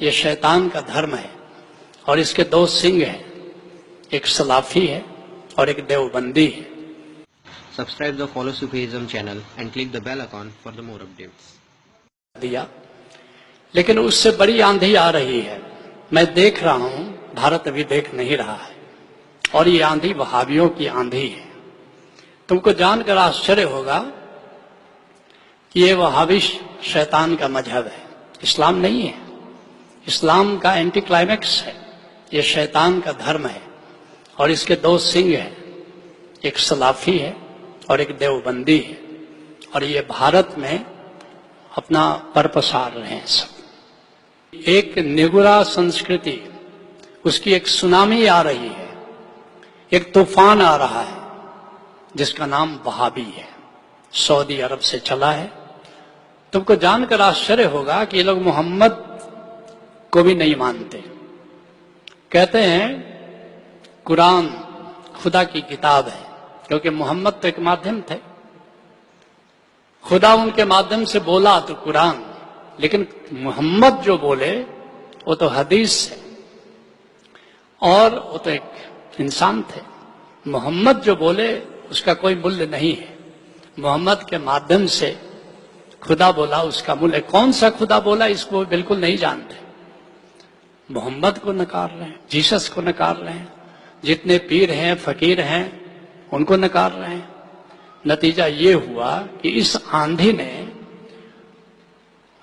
ये शैतान का धर्म है और इसके दो सिंग हैं, एक सलाफी है और एक देवबंदी है। Subscribe the Follow Sufism channel and click the bell icon for the more updates. दिया, लेकिन उससे बड़ी आंधी आ रही है। मैं देख रहा हूं, भारत अभी देख नहीं रहा है, और ये आंधी वहाबियों की आंधी है। तुमको जानकर आश्चर्य होगा कि ये वहाबी शैतान का मजहब है, इस्लाम नहीं है। इस्लाम का एंटी क्लाइमैक्स है, ये शैतान का धर्म है और इसके दो सिंग हैं, एक सलाफी है और एक देवबंदी है, और ये भारत में अपना पर पसार रहे हैं सब। एक निगुरा संस्कृति, उसकी एक सुनामी आ रही है, एक तूफान आ रहा है जिसका नाम वहाबी है, सऊदी अरब से चला है। तुमको जानकर आश्चर्य होगा कि ये लोग मोहम्मद को भी नहीं मानते। कहते हैं कुरान खुदा की किताब है, क्योंकि मोहम्मद तो एक माध्यम थे, खुदा उनके माध्यम से बोला तो कुरान, लेकिन मोहम्मद जो बोले वो तो हदीस है, और वो तो एक इंसान थे। मोहम्मद जो बोले उसका कोई मूल्य नहीं है। मोहम्मद के माध्यम से खुदा बोला, उसका मूल्य। कौन सा खुदा बोला इसको बिल्कुल नहीं जानते। मोहम्मद को नकार रहे हैं, जीसस को नकार रहे हैं, जितने पीर हैं फकीर हैं उनको नकार रहे हैं। नतीजा ये हुआ कि इस आंधी ने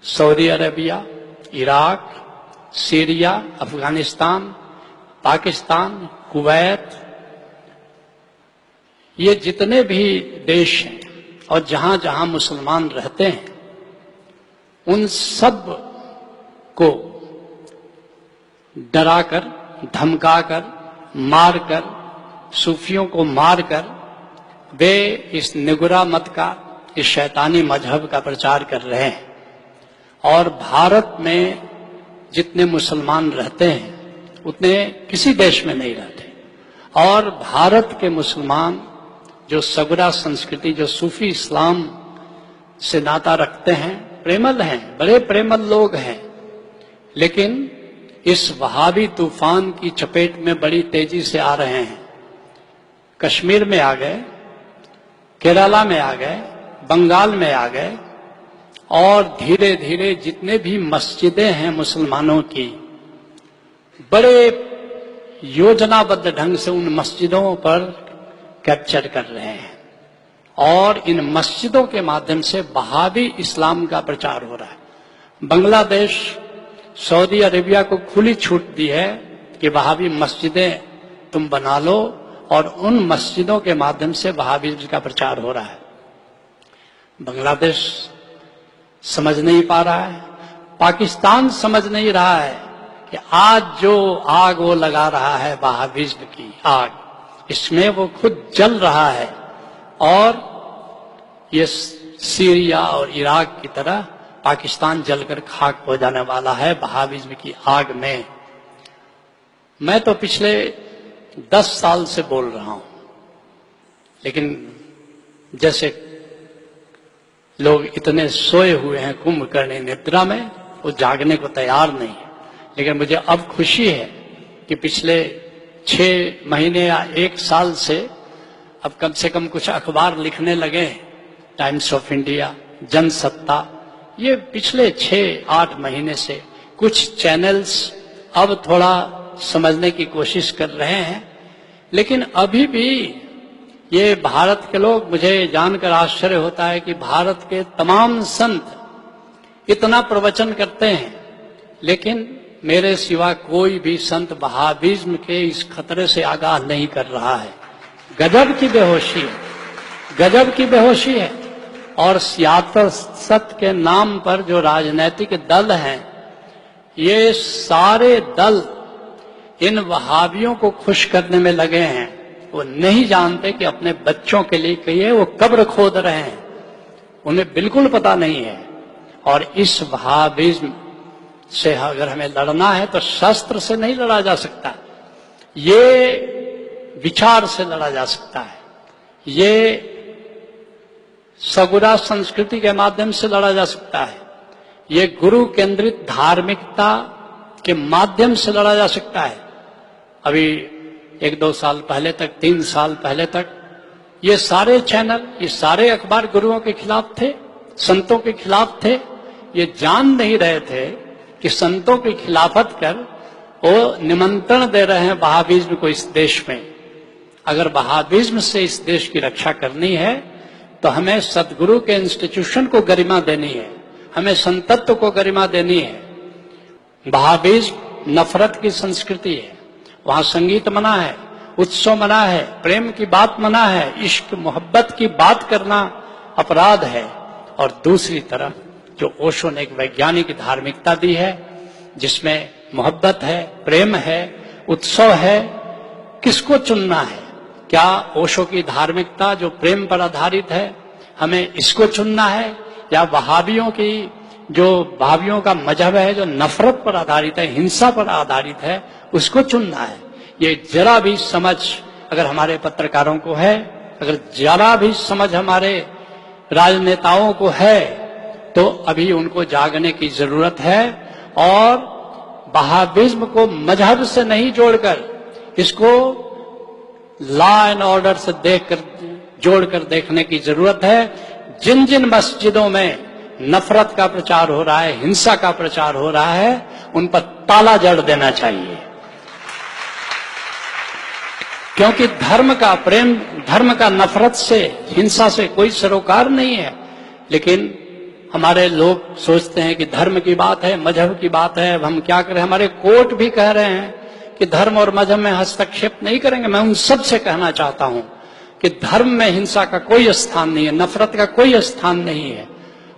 Saudi Arabia, Iraq, Syria, Afghanistan, Pakistan, Kuwait, ये जितने भी देश हैं और जहां जहां मुसलमान रहते हैं, उन सब को डराकर, धमकाकर, मारकर, सूफियों को मारकर वे इस निगुरा मत का, इस शैतानी मजहब का प्रचार कर रहे हैं। और भारत में जितने मुसलमान रहते हैं उतने किसी देश में नहीं रहते। और भारत के मुसलमान जो सगुरा संस्कृति, जो सूफी इस्लाम से नाता रखते हैं, प्रेमल हैं, बड़े प्रेमल लोग हैं, लेकिन इस वहाबी तूफान की चपेट में बड़ी तेजी से आ रहे हैं। कश्मीर में आ गए, केरला में आ गए, बंगाल में आ गए, और धीरे धीरे जितने भी मस्जिदें हैं मुसलमानों की, बड़े योजनाबद्ध ढंग से उन मस्जिदों पर कैप्चर कर रहे हैं, और इन मस्जिदों के माध्यम से वहाबी इस्लाम का प्रचार हो रहा है। बांग्लादेश सऊदी अरेबिया को खुली छूट दी है कि वहाबी मस्जिदें तुम बना लो, और उन मस्जिदों के माध्यम से वहाबी का प्रचार हो रहा है। बांग्लादेश समझ नहीं पा रहा है, पाकिस्तान समझ नहीं रहा है कि आज जो आग वो लगा रहा है वहाबिज्म की आग, इसमें वो खुद जल रहा है, और ये सीरिया और इराक की तरह पाकिस्तान जलकर खाक हो जाने वाला है वहाबिज्म की आग में। मैं तो पिछले 10 साल से बोल रहा हूं, लेकिन जैसे लोग इतने सोए हुए हैं कुंभकर्ण निद्रा में, वो जागने को तैयार नहीं है। लेकिन मुझे अब खुशी है कि पिछले 6 महीने या 1 साल से अब कम से कम कुछ अखबार लिखने लगे, टाइम्स ऑफ इंडिया, जनसत्ता, ये पिछले 6-8 महीने से कुछ चैनल्स अब थोड़ा समझने की कोशिश कर रहे हैं। लेकिन अभी भी ये भारत के लोग, मुझे जानकर आश्चर्य होता है कि भारत के तमाम संत इतना प्रवचन करते हैं, लेकिन मेरे सिवा कोई भी संत वहाबिज्म के इस खतरे से आगाह नहीं कर रहा है। गजब की बेहोशी है, गजब की बेहोशी है। और सियासत के नाम पर जो राजनीतिक दल हैं, ये सारे दल इन वहाबियों को खुश करने में लगे हैं। वो नहीं जानते कि अपने बच्चों के लिए कहिए वो कब्र खोद रहे हैं, उन्हें बिल्कुल पता नहीं है। और इस वहाबिज्म से अगर हमें लड़ना है तो शस्त्र से नहीं लड़ा जा सकता, ये विचार से लड़ा जा सकता है, ये सगुरा संस्कृति के माध्यम से लड़ा जा सकता है, ये गुरु केंद्रित धार्मिकता के माध्यम से लड़ा जा सकता है। अभी 1-2 साल पहले तक, 3 साल पहले तक ये सारे चैनल, ये सारे अखबार गुरुओं के खिलाफ थे, संतों के खिलाफ थे। ये जान नहीं रहे थे कि संतों की खिलाफत कर वो निमंत्रण दे रहे हैं वहाबिज्म को इस देश में। अगर वहाबिज्म से इस देश की रक्षा करनी है तो हमें सदगुरु के इंस्टीट्यूशन को गरिमा देनी है, हमें संतत्व को गरिमा देनी है। वहाबिज्म नफरत की संस्कृति है, वहां संगीत मना है, उत्सव मना है, प्रेम की बात मना है, इश्क मोहब्बत की बात करना अपराध है। और दूसरी तरफ जो ओशो ने एक वैज्ञानिक धार्मिकता दी है जिसमें मोहब्बत है, प्रेम है, उत्सव है, किसको चुनना है? क्या ओशो की धार्मिकता जो प्रेम पर आधारित है, हमें इसको चुनना है, या वहाबियों की जो वहाबियों का मजहब है जो नफरत पर आधारित है, हिंसा पर आधारित है, उसको चुनना है? ये जरा भी समझ अगर हमारे पत्रकारों को है, अगर जरा भी समझ हमारे राजनेताओं को है, तो अभी उनको जागने की जरूरत है और वहाबिज्म को मजहब से नहीं जोड़कर इसको लॉ एंड ऑर्डर से जोड़कर देखने की जरूरत है। जिन जिन मस्जिदों में नफरत का प्रचार हो रहा है, हिंसा का प्रचार हो रहा है, उन पर ताला जड़ देना चाहिए। क्योंकि धर्म का प्रेम, धर्म का नफरत से, हिंसा से कोई सरोकार नहीं है। लेकिन हमारे लोग सोचते हैं कि धर्म की बात है, मजहब की बात है, अब हम क्या करें। हमारे कोर्ट भी कह रहे हैं कि धर्म और मजहब में हस्तक्षेप नहीं करेंगे। मैं उन सब से कहना चाहता हूं कि धर्म में हिंसा का कोई स्थान नहीं है, नफरत का कोई स्थान नहीं है।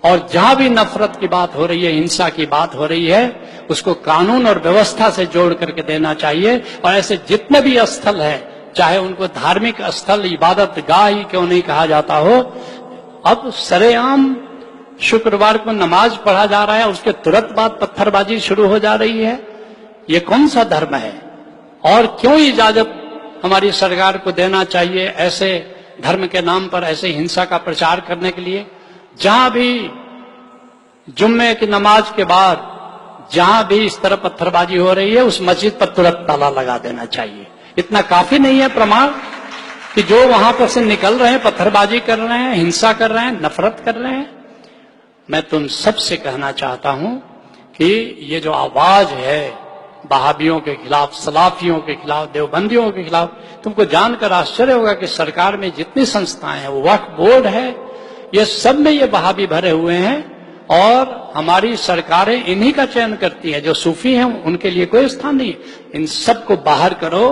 और जहां भी नफरत की बात हो रही है, हिंसा की बात हो रही है, उसको कानून और व्यवस्था से जोड़ करके देना चाहिए। और ऐसे जितने भी स्थल है, चाहे उनको धार्मिक स्थल, इबादत गाह ही क्यों नहीं कहा जाता हो, अब सरेआम शुक्रवार को नमाज पढ़ा जा रहा है, उसके तुरंत बाद पत्थरबाजी शुरू हो जा रही है। ये कौन सा धर्म है? और क्यों इजाजत हमारी सरकार को देना चाहिए ऐसे धर्म के नाम पर ऐसे हिंसा का प्रचार करने के लिए? जहां भी जुम्मे की नमाज के बाद जहां भी इस तरह पत्थरबाजी हो रही है, उस मस्जिद पर तुरंत ताला लगा देना चाहिए। इतना काफी नहीं है प्रमाण कि जो वहां पर से निकल रहे हैं, पत्थरबाजी कर रहे हैं, हिंसा कर रहे हैं, नफरत कर रहे हैं? मैं तुम सबसे कहना चाहता हूं कि ये जो आवाज है वहाबियों के खिलाफ, सलाफियों के खिलाफ, देवबंदियों के खिलाफ, तुमको जानकर आश्चर्य होगा कि सरकार में जितनी संस्थाएं हैं, वक्फ बोर्ड है, ये सब में ये वहाबी भरे हुए हैं। और हमारी सरकारें इन्हीं का चयन करती हैं। जो सूफी हैं उनके लिए कोई स्थान नहीं। इन सबको बाहर करो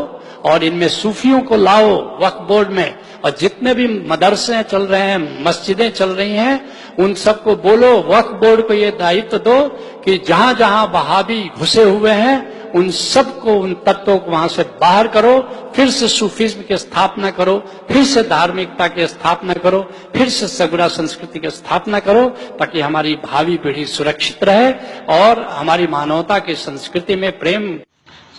और इनमें सूफियों को लाओ वक्फ बोर्ड में। और जितने भी मदरसे चल रहे हैं, मस्जिदें चल रही हैं, उन सबको बोलो, वक्फ बोर्ड को ये दायित्व दो कि जहां जहां वहाबी घुसे हुए हैं उन सबको, उन तत्वों को वहां से बाहर करो, फिर से सूफीज्म की स्थापना करो, फिर से धार्मिकता की स्थापना करो, फिर से सगुरा संस्कृति की स्थापना करो, ताकि हमारी भावी पीढ़ी सुरक्षित रहे और हमारी मानवता की संस्कृति में प्रेम।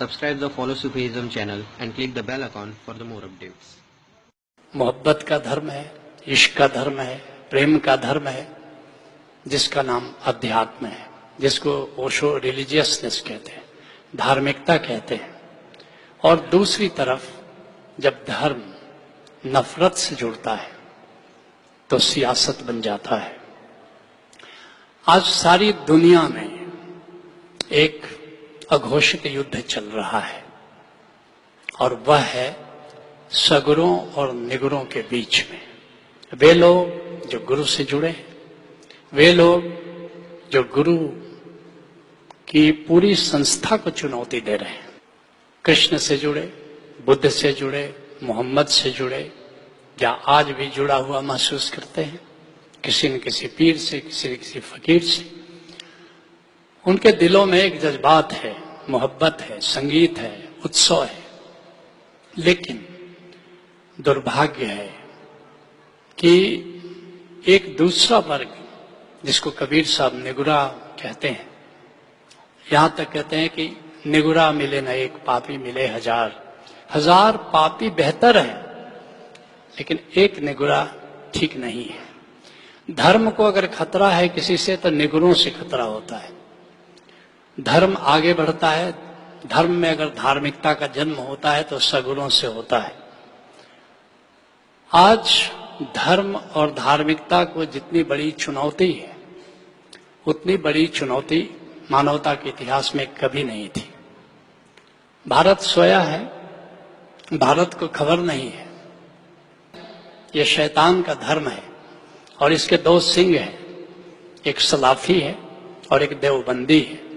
Subscribe the Follow Sufism channel and click the bell icon for the more updates. मोहब्बत का धर्म है, इश्क का धर्म है, प्रेम का धर्म है, जिसका नाम अध्यात्म है, जिसको ओशो रिलीजियसनेस कहते हैं, धार्मिकता कहते हैं। और दूसरी तरफ जब धर्म नफरत से जुड़ता है तो सियासत बन जाता है। आज सारी दुनिया में एक अघोषित युद्ध चल रहा है और वह है सगुरों और निगुरों के बीच में। वे लोग जो गुरु से जुड़े, वे लोग जो गुरु की पूरी संस्था को चुनौती दे रहे हैं, कृष्ण से जुड़े, बुद्ध से जुड़े, मोहम्मद से जुड़े, या आज भी जुड़ा हुआ महसूस करते हैं किसी न किसी पीर से, किसी न किसी फकीर से। उनके दिलों में एक जज्बात है, मोहब्बत है, संगीत है, उत्सव है। लेकिन दुर्भाग्य है कि एक दूसरा वर्ग, जिसको कबीर साहब निगुरा कहते हैं, यहां तक कहते हैं कि निगुरा मिले न एक, पापी मिले हजार। हजार पापी बेहतर है, लेकिन एक निगुरा ठीक नहीं है। धर्म को अगर खतरा है किसी से तो निगुरों से खतरा होता है। धर्म आगे बढ़ता है। धर्म में अगर धार्मिकता का जन्म होता है तो सगुणों से होता है। आज धर्म और धार्मिकता को जितनी बड़ी चुनौती है, उतनी बड़ी चुनौती मानवता के इतिहास में कभी नहीं थी। भारत सोया है, भारत को खबर नहीं है। यह शैतान का धर्म है और इसके दो सिंह हैं, एक सलाफी है और एक देवबंदी है।